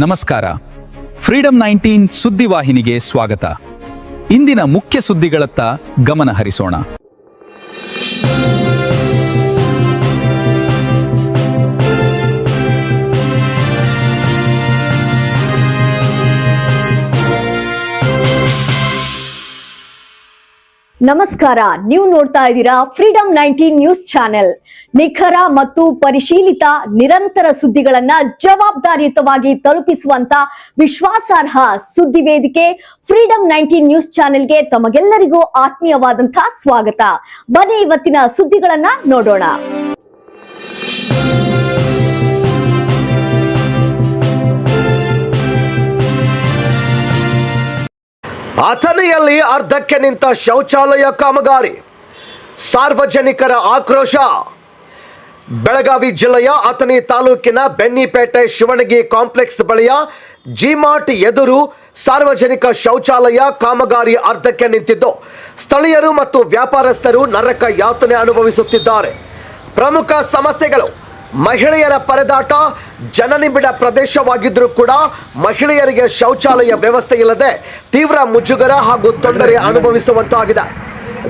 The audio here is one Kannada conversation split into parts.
ನಮಸ್ಕಾರ. ಫ್ರೀಡಂ 19 ಸುದ್ದಿವಾಹಿನಿಗೆ ಸ್ವಾಗತ. ಇಂದಿನ ಮುಖ್ಯ ಸುದ್ದಿಗಳತ್ತ ಗಮನ ಹರಿಸೋಣ. ನಮಸ್ಕಾರ, ನೀವು ನೋಡ್ತಾ ಇದ್ದೀರಾ ಫ್ರೀಡಂ 19 ನ್ಯೂಸ್ ಚಾನೆಲ್. ನಿಖರ ಮತ್ತು ಪರಿಶೀಲಿತ ನಿರಂತರ ಸುದ್ದಿಗಳನ್ನ ಜವಾಬ್ದಾರಿಯುತವಾಗಿ ತಲುಪಿಸುವಂತ ವಿಶ್ವಾಸಾರ್ಹ ಸುದ್ದಿ ವೇದಿಕೆ ಫ್ರೀಡಂ 19 ನ್ಯೂಸ್ ಚಾನೆಲ್ಗೆ ತಮಗೆಲ್ಲರಿಗೂ ಆತ್ಮೀಯವಾದಂತಹ ಸ್ವಾಗತ. ಬನ್ನಿ ಇವತ್ತಿನ ಸುದ್ದಿಗಳನ್ನ ನೋಡೋಣ. ಅಥಣಿಯಲ್ಲಿ ಅರ್ಧಕ್ಕೆ ನಿಂತ ಶೌಚಾಲಯ ಕಾಮಗಾರಿ, ಸಾರ್ವಜನಿಕರ ಆಕ್ರೋಶ. ಬೆಳಗಾವಿ ಜಿಲ್ಲೆಯ ಅಥಣಿ ತಾಲೂಕಿನ ಬೆನ್ನಿಪೇಟೆ ಶಿವಣಗಿ ಕಾಂಪ್ಲೆಕ್ಸ್ ಬಳಿಯ ಜಿಮಾರ್ಟ್ ಎದುರು ಸಾರ್ವಜನಿಕ ಶೌಚಾಲಯ ಕಾಮಗಾರಿ ಅರ್ಧಕ್ಕೆ ನಿಂತಿದ್ದು, ಸ್ಥಳೀಯರು ಮತ್ತು ವ್ಯಾಪಾರಸ್ಥರು ನರಕ ಯಾತನೆ ಅನುಭವಿಸುತ್ತಿದ್ದಾರೆ. ಪ್ರಮುಖ ಸಮಸ್ಯೆಗಳು: ಮಹಿಳೆಯರ ಪರದಾಟ. ಜನನಿಬಿಡ ಪ್ರದೇಶವಾಗಿದ್ದರೂ ಕೂಡ ಮಹಿಳೆಯರಿಗೆ ಶೌಚಾಲಯ ವ್ಯವಸ್ಥೆ ಇಲ್ಲದೆ ತೀವ್ರ ಮುಜುಗರ ಹಾಗೂ ತೊಂದರೆ ಅನುಭವಿಸುವಂತಾಗಿದೆ.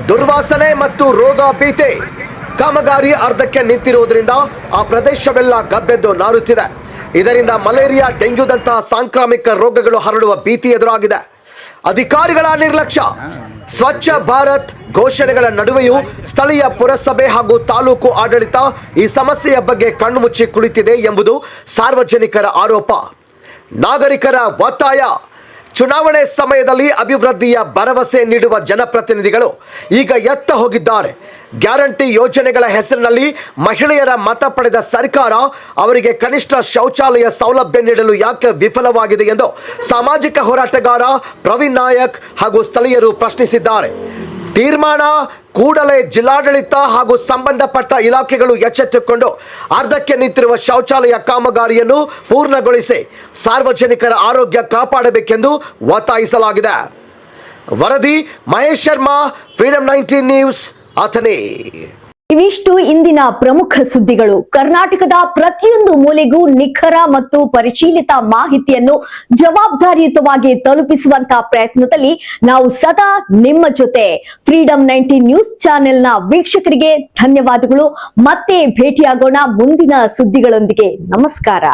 ದುರ್ವಾಸನೆ ಮತ್ತು ರೋಗ ಭೀತಿ. ಕಾಮಗಾರಿ ಅರ್ಧಕ್ಕೆ ನಿಂತಿರುವುದರಿಂದ ಆ ಪ್ರದೇಶವೆಲ್ಲ ಗಬ್ಬೆದ್ದು ನಾರುತ್ತಿದೆ. ಇದರಿಂದ ಮಲೇರಿಯಾ, ಡೆಂಗ್ಯೂದಂತಹ ಸಾಂಕ್ರಾಮಿಕ ರೋಗಗಳು ಹರಡುವ ಭೀತಿ ಎದುರಾಗಿದೆ. ಅಧಿಕಾರಿಗಳ ನಿರ್ಲಕ್ಷ್ಯ. ಸ್ವಚ್ಛ ಭಾರತ್ ಘೋಷಣೆಗಳ ನಡುವೆಯೂ ಸ್ಥಳೀಯ ಪುರಸಭೆ ಹಾಗೂ ತಾಲೂಕು ಆಡಳಿತ ಈ ಸಮಸ್ಯೆಯ ಬಗ್ಗೆ ಕಣ್ಣುಮುಚ್ಚಿ ಕುಳಿತಿದೆ ಎಂಬುದು ಸಾರ್ವಜನಿಕರ ಆರೋಪ. ನಾಗರಿಕರ ಒತ್ತಾಯ. ಚುನಾವಣೆ ಸಮಯದಲ್ಲಿ ಅಭಿವೃದ್ಧಿಯ ಭರವಸೆ ನೀಡುವ ಜನಪ್ರತಿನಿಧಿಗಳು ಈಗ ಎತ್ತ ಹೋಗಿದ್ದಾರೆ. ಗ್ಯಾರಂಟಿ ಯೋಜನೆಗಳ ಹೆಸರಿನಲ್ಲಿ ಮಹಿಳೆಯರ ಮತ ಪಡೆದ ಸರ್ಕಾರ ಅವರಿಗೆ ಕನಿಷ್ಠ ಶೌಚಾಲಯ ಸೌಲಭ್ಯ ನೀಡಲು ಯಾಕೆ ವಿಫಲವಾಗಿದೆ ಎಂದು ಸಾಮಾಜಿಕ ಹೋರಾಟಗಾರ ಪ್ರವೀಣ್ ನಾಯಕ್ ಹಾಗೂ ಸ್ಥಳೀಯರು ಪ್ರಶ್ನಿಸಿದ್ದಾರೆ. ತೀರ್ಮಾನ: ಕೂಡಲೇ ಜಿಲ್ಲಾಡಳಿತ ಹಾಗೂ ಸಂಬಂಧಪಟ್ಟ ಇಲಾಖೆಗಳು ಎಚ್ಚೆತ್ತುಕೊಂಡು ಅರ್ಧಕ್ಕೆ ನಿಂತಿರುವ ಶೌಚಾಲಯ ಕಾಮಗಾರಿಯನ್ನು ಪೂರ್ಣಗೊಳಿಸಿ ಸಾರ್ವಜನಿಕರ ಆರೋಗ್ಯ ಕಾಪಾಡಬೇಕೆಂದು ಒತ್ತಾಯಿಸಲಾಗಿದೆ. ವರದಿ ಮಹೇಶ್ ಶರ್ಮಾ, ಫ್ರೀಡಂ 19 ನ್ಯೂಸ್, ಅಥಣಿ. ಇವಿಷ್ಟು ಇಂದಿನ ಪ್ರಮುಖ ಸುದ್ದಿಗಳು. ಕರ್ನಾಟಕದ ಪ್ರತಿಯೊಂದು ಮೂಲೆಗೂ ನಿಖರ ಮತ್ತು ಪರಿಶೀಲಿತ ಮಾಹಿತಿಯನ್ನು ಜವಾಬ್ದಾರಿಯುತವಾಗಿ ತಲುಪಿಸುವಂತಹ ಪ್ರಯತ್ನದಲ್ಲಿ ನಾವು ಸದಾ ನಿಮ್ಮ ಜೊತೆ. ಫ್ರೀಡಂ 19 ನ್ಯೂಸ್ ಚಾನೆಲ್ನ ವೀಕ್ಷಕರಿಗೆ ಧನ್ಯವಾದಗಳು. ಮತ್ತೆ ಭೇಟಿಯಾಗೋಣ ಮುಂದಿನ ಸುದ್ದಿಗಳೊಂದಿಗೆ. ನಮಸ್ಕಾರ.